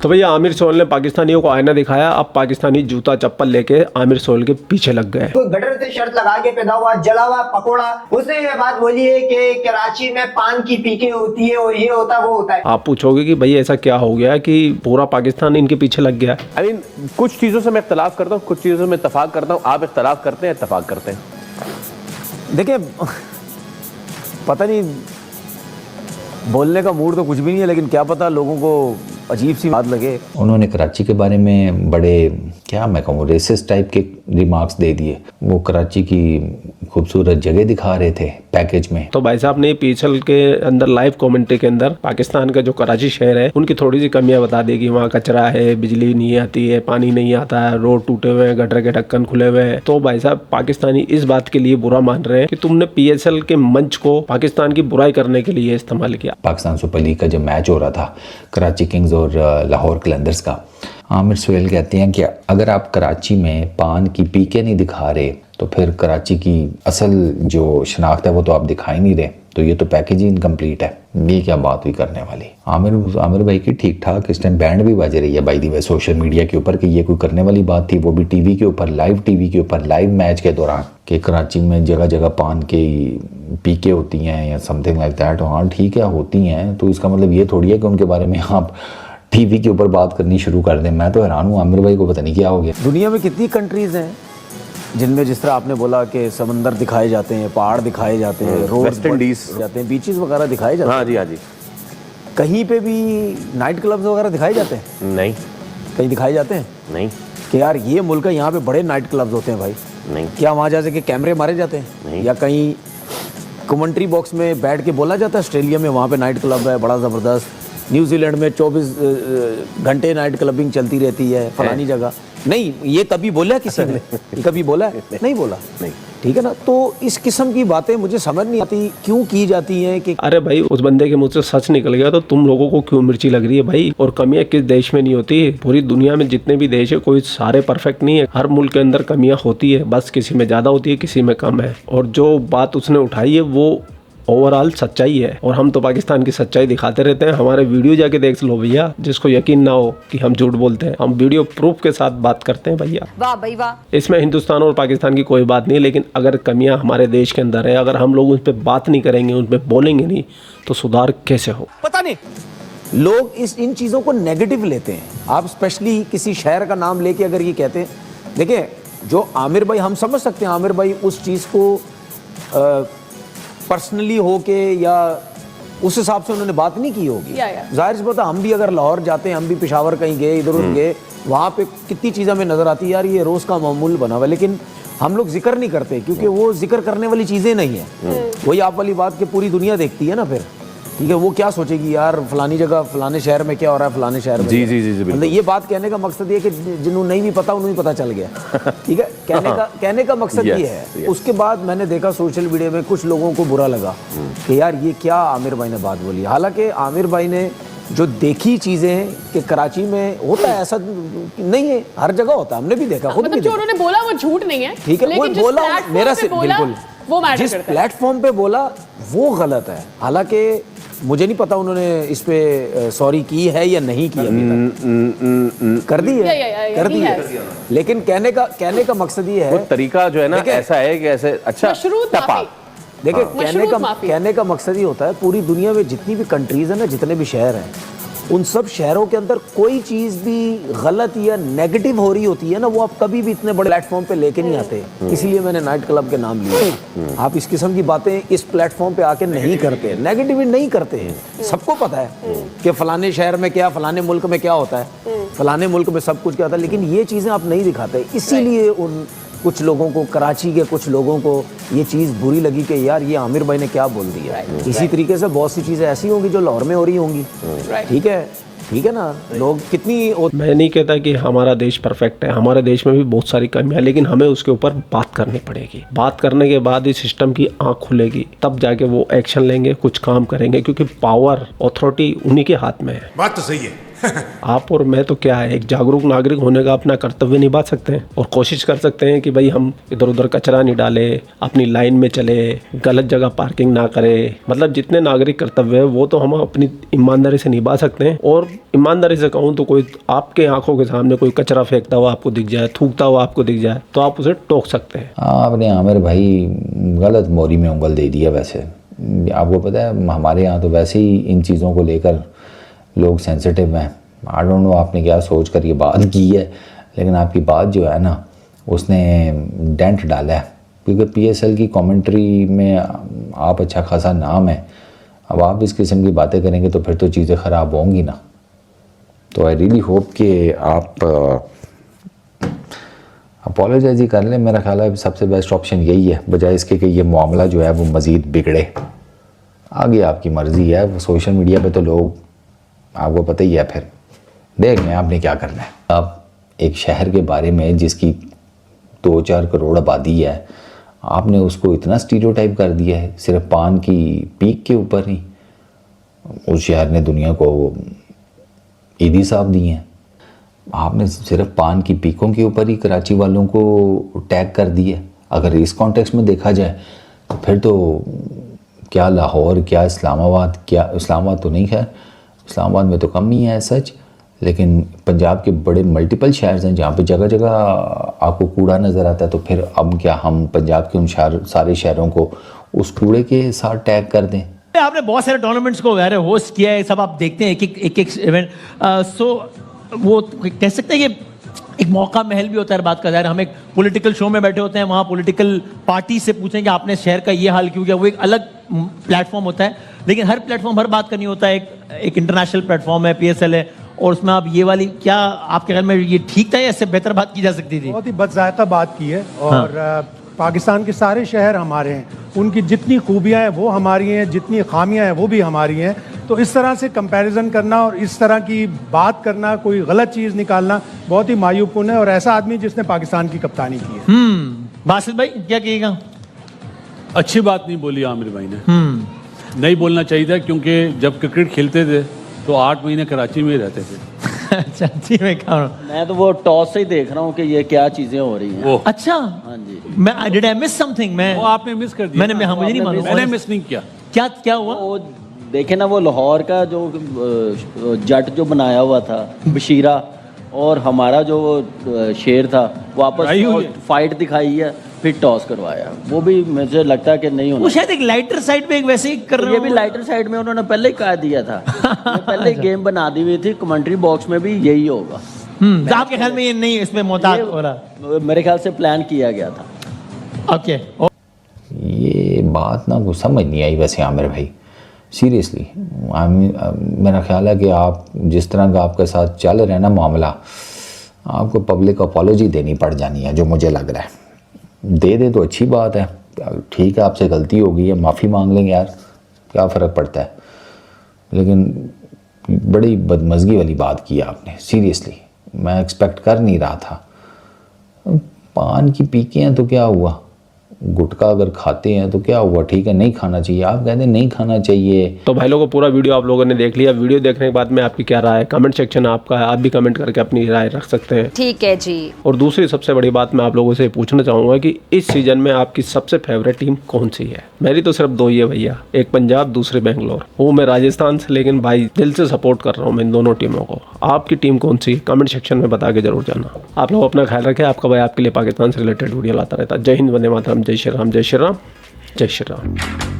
तो भैया आमिर सोहेल ने पाकिस्तानियों को आईना दिखाया, अब पाकिस्तानी जूता चप्पल लेके आमिर सोहेल के पीछे लग गए। कोई गटर से शर्त लगा के पैदा हुआ जला हुआ पकोड़ा, उसने ये बात बोली है कि कराची में पान की पीके होती है और ये होता है वो होता है। आप पूछोगे कि भाई ऐसा क्या हो गया कि पूरा पाकिस्तान इनके पीछे लग गया। I mean, कुछ चीज़ों से मैं इख्तलाफ करता हूँ, कुछ चीज़ों से मैं इत्तफाक करता हूँ। आप इख्तलाफ करते हैं, इत्तफाक करते हैं। देखिए, पता नहीं, बोलने का मूड तो कुछ भी नहीं है, लेकिन क्या पता लोगों को अजीब सी बात लगे। उन्होंने कराची के बारे में बड़े, क्या मैं कहूँ, रेसिस्ट टाइप के रिमार्क्स दे दिए। वो कराची की खूबसूरत जगह दिखा रहे थे पैकेज में। तो भाई साहब ने पीछल के अंदर लाइव कमेंट्री के अंदर पाकिस्तान का जो कराची शहर है उनकी थोड़ी सी कमियां बता दी कि वहाँ कचरा है, बिजली नहीं आती है, पानी नहीं आता है, रोड टूटे हुए हैं, गटर के ढक्कन खुले हुए हैं। तो भाई साहब पाकिस्तानी इस बात के लिए बुरा मान रहे हैं कि तुमने PSL के मंच को पाकिस्तान की बुराई करने के लिए इस्तेमाल किया। पाकिस्तान सुपर लीग का जब मैच हो रहा था कराची किंग्स और लाहौर कलंदर्स का, आमिर सोहेल कहते हैं कि अगर आप कराची में पान की पीके नहीं दिखा रहे तो फिर कराची की असल जो शनाख्त है वो तो आप दिखा ही नहीं रहे, तो ये तो पैकेज ही इनकम्प्लीट है। ये क्या बात हुई करने वाली। आमिर भाई की ठीक ठाक इस टाइम बैंड भी बज रही है by the way social media के ऊपर कि ये कोई करने वाली बात थी, वो भी टीवी के ऊपर, लाइव टीवी के ऊपर, लाइव मैच के दौरान, कि कराची में जगह जगह पान की पीके होती हैं या समथिंग लाइक दैट। हाँ ठीक है, होती हैं, तो इसका मतलब ये थोड़ी है कि उनके बारे में आप टीवी के ऊपर बात करनी शुरू कर दें। मैं तो हैरान हूँ, आमिर भाई को पता नहीं क्या हो गया। दुनिया में कितनी कंट्रीज हैं जिनमें जिस तरह आपने बोला कि समंदर दिखाए जाते हैं, पहाड़ दिखाए जाते हैं, रोड वेस्ट इंडीज जाते हैं, बीचेस वगैरह दिखाए जाते हैं। हाँ जी, हाँ जी। कहीं पे भी नाइट क्लब्स वगैरह दिखाए जाते हैं? नहीं। कहीं दिखाए जाते हैं? नहीं। कि यार ये मुल्क है, यहाँ पे बड़े नाइट क्लब्स होते हैं भाई। नहीं। क्या वहाँ जा के कैमरे मारे जाते हैं? नहीं। या कहीं कमेंट्री बॉक्स में बैठ के बोला जाता है ऑस्ट्रेलिया में वहाँ पे नाइट क्लब है बड़ा ज़बरदस्त, न्यूजीलैंड में 24 घंटे नाइट क्लबिंग चलती रहती है फलानी जगह? नहीं, ये कभी बोला किसी ने? ये कभी बोला? नहीं बोला। नहीं। ठीक है ना। तो इस किस्म की बातें मुझे समझ नहीं आती क्यों की जाती हैं कि अरे भाई उस बंदे के मुंह से सच निकल गया तो तुम लोगों को क्यों मिर्ची लग रही है भाई। और कमियां किस देश में नहीं होती, पूरी दुनिया में जितने भी देश है कोई सारे परफेक्ट नहीं है, हर मुल्क के अंदर कमियां होती है, बस किसी में ज्यादा होती है किसी में कम है। और जो बात उसने उठाई है वो ओवरऑल सच्चाई है और हम तो पाकिस्तान की सच्चाई दिखाते रहते हैं। हमारे वीडियो जाके देख लो भैया, जिसको यकीन ना हो कि हम झूठ बोलते हैं, हम वीडियो प्रूफ के साथ बात करते हैं भैया। वाह भाई वाह। इसमें हिंदुस्तान और पाकिस्तान की कोई बात नहीं, लेकिन अगर कमियां हमारे देश के अंदर है, अगर हम लोग उन पर बात नहीं करेंगे, उन पर बोलेंगे नहीं, तो सुधार कैसे हो? पता नहीं लोग इन चीज़ों को नेगेटिव लेते हैं। आप स्पेशली किसी शहर का नाम लेके अगर ये कहते हैं, देखिए जो आमिर भाई, हम समझ सकते हैं आमिर भाई उस चीज़ को पर्सनली हो के या उस हिसाब से उन्होंने बात नहीं की होगी। जाहिर सी बात है, हम भी अगर लाहौर जाते हैं, हम भी पेशावर कहीं गए, इधर उधर गए, वहाँ पे कितनी चीज़ें हमें नज़र आती है, यार ये रोज़ का मामूल बना हुआ है, लेकिन हम लोग जिक्र नहीं करते क्योंकि वो जिक्र करने वाली चीज़ें नहीं है। वही आप वाली बात कि पूरी दुनिया देखती है ना, फिर ठीक है, वो क्या सोचेगी यार फलानी जगह फलाने शहर में क्या हो रहा है, फलाने शहर में। जी जी जी, मतलब ये बात कहने का मकसद ये कि जिन्होंने नहीं भी पता उन्हें पता चल गया। ठीक है, कहने का मकसद ये है। उसके बाद मैंने देखा सोशल मीडिया में कुछ लोगों को बुरा लगा कि यार ये क्या आमिर भाई ने बात बोली। हालांकि आमिर भाई ने जो देखी चीजें हैं कि कराची में होता है, ऐसा नहीं है, हर जगह होता है, हमने भी देखा, खुद भी जो उन्होंने बोला वो झूठ नहीं है। ठीक है, वो बोला मेरा से बिल्कुल, वो मैटर जिस प्लेटफॉर्म पे बोला वो गलत है। हालांकि मुझे नहीं पता उन्होंने इस पे सॉरी की है या नहीं की, अभी तक कर दी है, कर दी है, लेकिन कहने का मकसद ये है, वो तरीका जो है ना ऐसा है कि ऐसे अच्छा देखिए कहने का मकसद ये होता है, पूरी दुनिया में जितनी भी कंट्रीज है ना, जितने भी शहर हैं, उन सब शहरों के अंदर कोई चीज़ भी गलत या नेगेटिव हो रही होती है ना, वो आप कभी भी इतने बड़े प्लेटफॉर्म पे लेके नहीं आते। इसीलिए मैंने नाइट क्लब के नाम लिए। आप इस किस्म की बातें इस प्लेटफॉर्म पे आके नहीं करते, नेगेटिव नहीं करते हैं। सबको पता है कि फलाने शहर में क्या, फलाने मुल्क में क्या होता है, फलाने मुल्क में सब कुछ क्या होता है, लेकिन ये चीज़ें आप नहीं दिखाते। इसीलिए उन कुछ लोगों को, कराची के कुछ लोगों को ये चीज़ बुरी लगी कि यार ये आमिर भाई ने क्या बोल दिया। इसी तरीके से बहुत सी चीज़ें ऐसी होंगी जो लाहौर में हो रही होंगी। ठीक है ना। लोग कितनी मैं नहीं कहता कि हमारा देश परफेक्ट है, हमारे देश में भी बहुत सारी कमियां, लेकिन हमें उसके ऊपर बात करनी पड़ेगी। बात करने के बाद इस सिस्टम की आंख खुलेगी, तब जाके वो एक्शन लेंगे, कुछ काम करेंगे, क्योंकि पावर, अथॉरिटी उन्हीं के हाथ में है। बात तो सही है। आप और मैं तो क्या है, एक जागरूक नागरिक होने का अपना कर्तव्य निभा सकते हैं और कोशिश कर सकते हैं कि भाई हम इधर उधर कचरा नहीं डाले, अपनी लाइन में चले, गलत जगह पार्किंग ना करें। मतलब जितने नागरिक कर्तव्य है वो तो हम अपनी ईमानदारी से निभा सकते हैं। और ईमानदारी से कहूँ तो कोई आपके आंखों के सामने कोई कचरा फेंकता हुआ आपको दिख जाए, थूकता हुआ आपको दिख जाए, तो आप उसे टोक सकते हैं। आपने आमिर भाई गलत मोरी में उंगल दे दिया। वैसे आपको पता है हमारे यहाँ तो वैसे ही इन चीज़ों को लेकर लोग सेंसिटिव हैं। आई डोंट नो आपने क्या सोच कर ये बात की है, लेकिन आपकी बात जो है ना उसने डेंट डाला है, क्योंकि PSL की कमेंट्री में आप अच्छा खासा नाम है। अब आप इस किस्म की बातें करेंगे तो फिर तो चीज़ें ख़राब होंगी ना। तो आई रियली होप कि आप अपोलोजाइज ही कर लें। मेरा ख्याल है सबसे बेस्ट ऑप्शन यही है, बजाय इसके कि ये मामला जो है वो मज़ीद बिगड़े। आगे आपकी मर्ज़ी है, वो सोशल मीडिया पे तो लोग आपको पता ही है, फिर देख लें आपने क्या करना है। आप एक शहर के बारे में जिसकी 2-4 करोड़ आबादी है, आपने उसको इतना स्टीरियोटाइप कर दिया है सिर्फ पान की पीक के ऊपर ही। उस शहर ने दुनिया को ईदी साहब दी हैं, आपने सिर्फ पान की पीकों के ऊपर ही कराची वालों को टैग कर दिया। अगर इस कॉन्टेक्स्ट में देखा जाए तो फिर तो क्या लाहौर, क्या इस्लामाबाद, क्या इस्लामाबाद तो नहीं, खैर इस्लामाबाद में तो कम ही है सच, लेकिन पंजाब के बड़े मल्टीपल शहर हैं जहाँ पे जगह जगह आपको कूड़ा नज़र आता है। तो फिर अब क्या हम पंजाब के उन सारे शहरों को उस कूड़े के साथ टैग कर दें? आपने बहुत सारे टूर्नामेंट्स को होस्ट किया है, सब आप देखते हैं एक एक इवेंट। सो वो कह सकते हैं कि एक मौका महल भी होता है बात का। ज़ाहिर हम एक पॉलिटिकल शो में बैठे होते हैं, वहाँ पॉलिटिकल पार्टी से पूछें कि आपने शहर का ये हाल क्यों किया, वो एक अलग प्लेटफॉर्म होता है। लेकिन हर प्लेटफॉर्म हर बात करनी होता है। एक इंटरनेशनल प्लेटफॉर्म है, PSL है, और उसमें आप ये वाली, क्या आपके ख्याल में ये ठीक था या इससे बेहतर बात की जा सकती थी? बहुत ही बदज़ायता बात की है। और पाकिस्तान के सारे शहर हमारे हैं, उनकी जितनी खूबियाँ हैं वो हमारी हैं, जितनी खामियाँ हैं वो भी हमारी हैं। तो इस तरह से कंपैरिजन करना और इस तरह की बात करना, कोई गलत चीज़ निकालना बहुत ही मायूबकुन है। और ऐसा आदमी जिसने पाकिस्तान की कप्तानी की है। बासित भाई क्या कहिएगा? अच्छी बात नहीं बोली आमिर भाई ने, नहीं बोलना चाहिए था, क्योंकि जब क्रिकेट खेलते थे तो 8 महीने कराची में ही रहते थे। अच्छा जी, मैं तो वो टॉस से ही देख रहा हूँ कि ये क्या चीजें हो रही हैं। अच्छा, हाँ जी, मैं डिड आई मिस समथिंग? मैं वो आपने मिस कर दिया। मैंने मुझे नहीं मालूम, मैंने मिस नहीं किया। क्या हुआ? वो देखे ना, वो लाहौर का जो जट जो बनाया हुआ था बशीरा, और हमारा जो शेर था, वो आपस फाइट दिखाई है, फिर टॉस करवाया। वो भी मुझे लगता है कि नहीं होना। वो शायद एक लाइटर साइड पे एक वैसे ही कर रहे ये भी लाइटर साइड में उन्होंने पहले ही कह दिया था। पहले ही गेम बना दी हुई थी, कमेंट्री बॉक्स में भी यही होगा। आपके ख्याल में ये नहीं इसमें मोहतात हो रहा? मेरे ख्याल से प्लान किया गया था। ओके, ये बात ना कुछ समझ नहीं आई वैसे आमिर भाई, सीरियसली। मेरा ख्याल है कि आप जिस तरह का आपके साथ चल रहे हैं ना मामला, आपको पब्लिक अपॉलोजी देनी पड़ जानी है, जो मुझे लग रहा है। दे तो अच्छी बात है, ठीक है आपसे गलती हो गई है, माफ़ी मांग लेंगे यार, क्या फ़र्क पड़ता है। लेकिन बड़ी बदमज़गी वाली बात की आपने, सीरियसली मैं एक्सपेक्ट कर नहीं रहा था। पान की पीके हैं तो क्या हुआ, गुटखा अगर खाते हैं तो क्या हुआ, ठीक है नहीं खाना चाहिए, आप कहते हैं नहीं खाना चाहिए। तो भाई लोगों, पूरा वीडियो आप लोगों ने देख लिया। वीडियो देखने के बाद में आपकी क्या राय है, कमेंट सेक्शन आपका है, आप भी कमेंट करके अपनी राय रख सकते हैं। ठीक है जी। और दूसरी सबसे बड़ी बात मैं आप लोगों से पूछना चाहूँगा कि इस सीजन में आपकी सबसे फेवरेट टीम कौन सी है? मेरी तो सिर्फ 2 ही है भैया, एक पंजाब, दूसरी बेंगलोर। हूँ मैं राजस्थान से, लेकिन भाई दिल से सपोर्ट कर रहा हूँ मैं इन दोनों टीमों को। आपकी टीम कौन सी? कमेंट सेक्शन में बता के जरूर जाना। आप लोग अपना ख्याल रखें, आपका भाई आपके लिए पाकिस्तान से रिलेटेड वीडियो लाता रहता है। जय हिंद, वंदे मातरम, जय श्री राम, जय श्री राम, जय श्री राम।